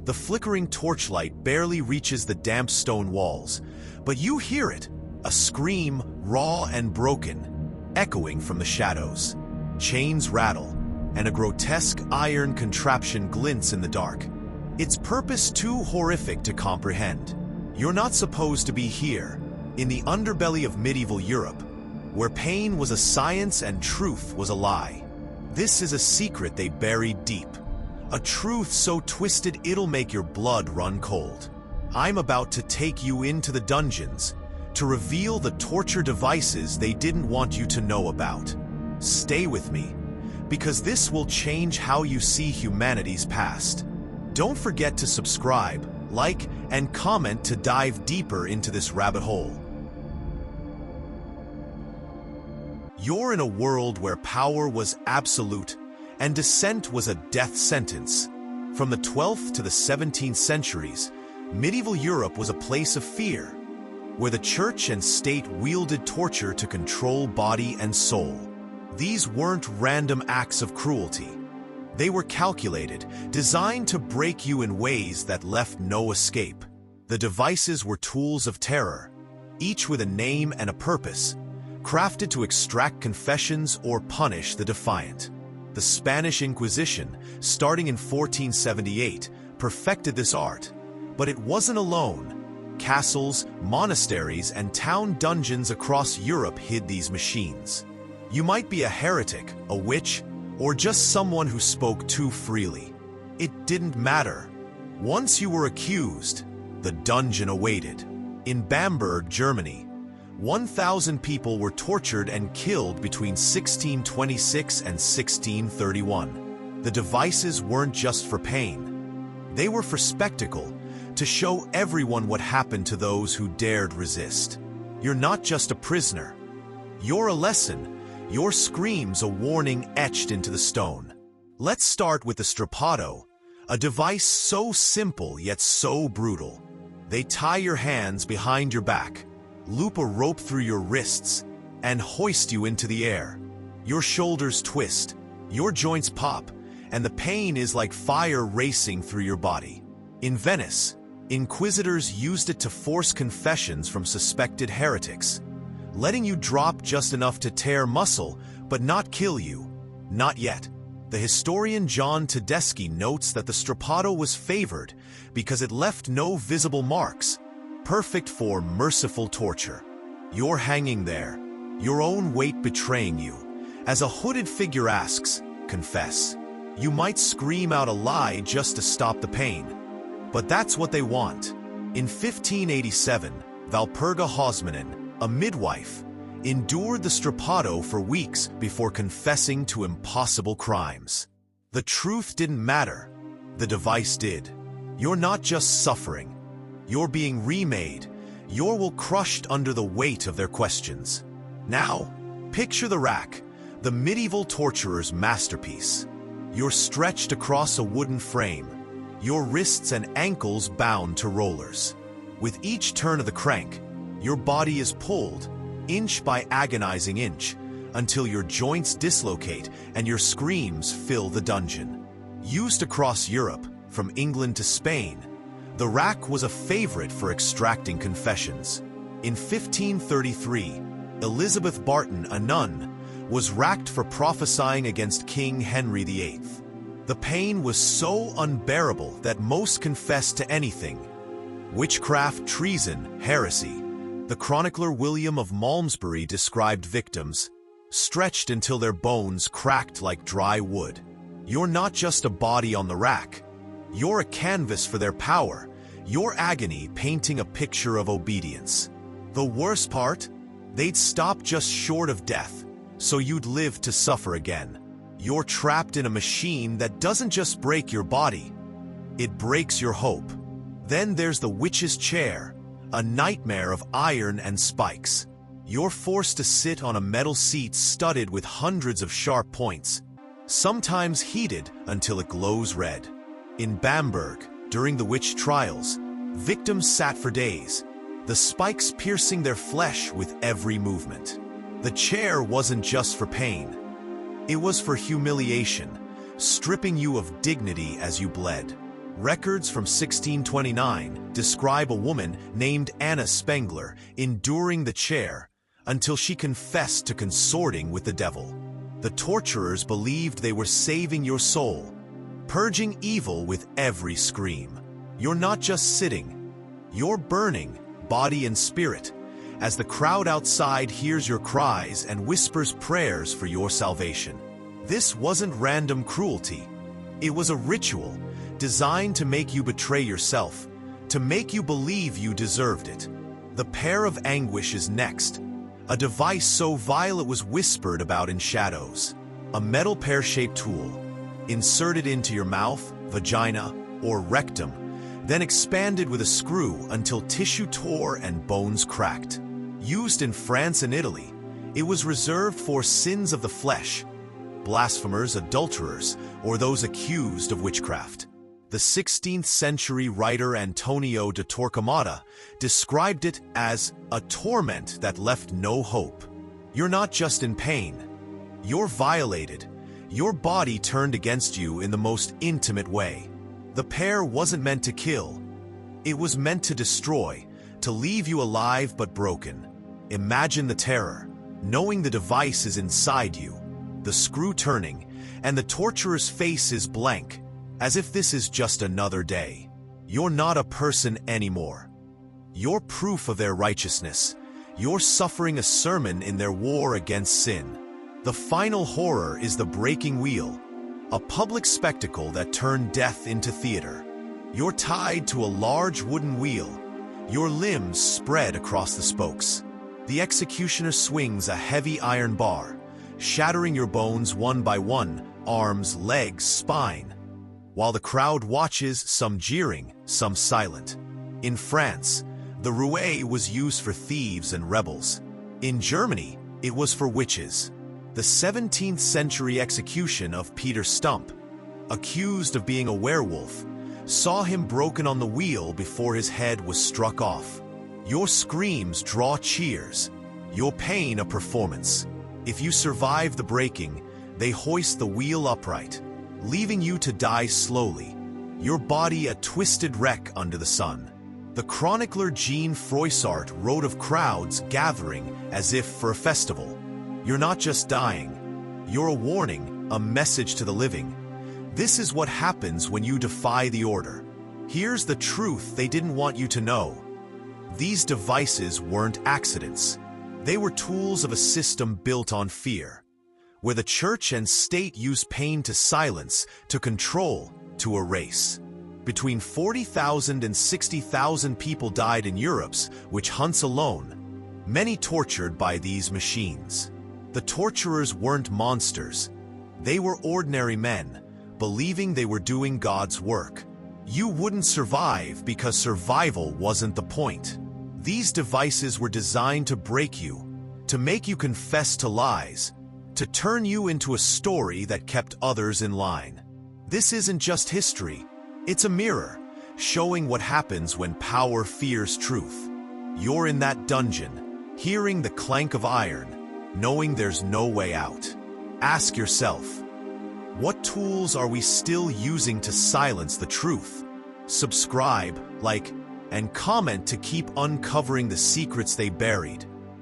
The flickering torchlight barely reaches the damp stone walls, but you hear it, a scream, raw and broken, echoing from the shadows. Chains rattle, and a grotesque iron contraption glints in the dark. Its purpose too horrific to comprehend. You're not supposed to be here, in the underbelly of medieval Europe, where pain was a science and truth was a lie. This is a secret they buried deep. A truth so twisted it'll make your blood run cold. I'm about to take you into the dungeons, to reveal the torture devices they didn't want you to know about. Stay with me, because this will change how you see humanity's past. Don't forget to subscribe, like, and comment to dive deeper into this rabbit hole. You're in a world where power was absolute and dissent was a death sentence. From the 12th to the 17th centuries, medieval Europe was a place of fear, where the church and state wielded torture to control body and soul. These weren't random acts of cruelty. They were calculated, designed to break you in ways that left no escape. The devices were tools of terror, each with a name and a purpose, crafted to extract confessions or punish the defiant. The Spanish Inquisition, starting in 1478, perfected this art. But it wasn't alone. Castles, monasteries, and town dungeons across Europe hid these machines. You might be a heretic, a witch, or just someone who spoke too freely. It didn't matter. Once you were accused, the dungeon awaited. In Bamberg, Germany, 1,000 people were tortured and killed between 1626 and 1631. The devices weren't just for pain. They were for spectacle, to show everyone what happened to those who dared resist. You're not just a prisoner. You're a lesson, your screams a warning etched into the stone. Let's start with the strapado, a device so simple yet so brutal. They tie your hands behind your back, loop a rope through your wrists, and hoist you into the air. Your shoulders twist, your joints pop, and the pain is like fire racing through your body. In Venice, inquisitors used it to force confessions from suspected heretics, letting you drop just enough to tear muscle, but not kill you. Not yet. The historian John Tedeschi notes that the strapado was favored because it left no visible marks, perfect for merciful torture. You're hanging there, your own weight betraying you. As a hooded figure asks, confess. You might scream out a lie just to stop the pain. But that's what they want. In 1587, Valperga Hosmanen, a midwife, endured the strapado for weeks before confessing to impossible crimes. The truth didn't matter. The device did. You're not just suffering. You're being remade. You're crushed under the weight of their questions. Now, picture the rack, the medieval torturer's masterpiece. You're stretched across a wooden frame, your wrists and ankles bound to rollers. With each turn of the crank, your body is pulled, inch by agonizing inch, until your joints dislocate and your screams fill the dungeon. Used across Europe, from England to Spain, the rack was a favorite for extracting confessions. In 1533, Elizabeth Barton, a nun, was racked for prophesying against King Henry VIII. The pain was so unbearable that most confessed to anything: witchcraft, treason, heresy. The chronicler William of Malmesbury described victims stretched until their bones cracked like dry wood. You're not just a body on the rack. You're a canvas for their power, your agony painting a picture of obedience. The worst part? They'd stop just short of death, so you'd live to suffer again. You're trapped in a machine that doesn't just break your body, it breaks your hope. Then there's the witch's chair, a nightmare of iron and spikes. You're forced to sit on a metal seat studded with hundreds of sharp points, sometimes heated until it glows red. In Bamberg, during the witch trials, victims sat for days, the spikes piercing their flesh with every movement. The chair wasn't just for pain. It was for humiliation, stripping you of dignity as you bled. Records from 1629 describe a woman named Anna Spengler enduring the chair until she confessed to consorting with the devil. The torturers believed they were saving your soul, purging evil with every scream. You're not just sitting, you're burning, body and spirit, as the crowd outside hears your cries and whispers prayers for your salvation. This wasn't random cruelty. It was a ritual designed to make you betray yourself, to make you believe you deserved it. The pear of anguish is next, a device so vile it was whispered about in shadows. A metal pear-shaped tool, inserted into your mouth, vagina, or rectum, then expanded with a screw until tissue tore and bones cracked. Used in France and Italy, it was reserved for sins of the flesh, blasphemers, adulterers, or those accused of witchcraft. The 16th century writer Antonio de Torquemada described it as a torment that left no hope. You're not just in pain, you're violated. Your body turned against you in the most intimate way. The pear wasn't meant to kill. It was meant to destroy, to leave you alive but broken. Imagine the terror, knowing the device is inside you, the screw turning, and the torturer's face is blank, as if this is just another day. You're not a person anymore. You're proof of their righteousness. You're suffering a sermon in their war against sin. The final horror is the breaking wheel, a public spectacle that turned death into theater. You're tied to a large wooden wheel, your limbs spread across the spokes. The executioner swings a heavy iron bar, shattering your bones one by one, arms, legs, spine. While the crowd watches, some jeering, some silent. In France, the rouet was used for thieves and rebels. In Germany, it was for witches. The 17th century execution of Peter Stump, accused of being a werewolf, saw him broken on the wheel before his head was struck off. Your screams draw cheers, your pain a performance. If you survive the breaking, they hoist the wheel upright, leaving you to die slowly, your body a twisted wreck under the sun. The chronicler Jean Froissart wrote of crowds gathering as if for a festival. You're not just dying, you're a warning, a message to the living. This is what happens when you defy the order. Here's the truth they didn't want you to know. These devices weren't accidents. They were tools of a system built on fear, where the church and state use pain to silence, to control, to erase. Between 40,000 and 60,000 people died in Europe's witch hunts alone, many tortured by these machines. The torturers weren't monsters. They were ordinary men, believing they were doing God's work. You wouldn't survive because survival wasn't the point. These devices were designed to break you, to make you confess to lies, to turn you into a story that kept others in line. This isn't just history, it's a mirror, showing what happens when power fears truth. You're in that dungeon, hearing the clank of iron, knowing there's no way out. Ask yourself, what tools are we still using to silence the truth? Subscribe, like, and comment to keep uncovering the secrets they buried.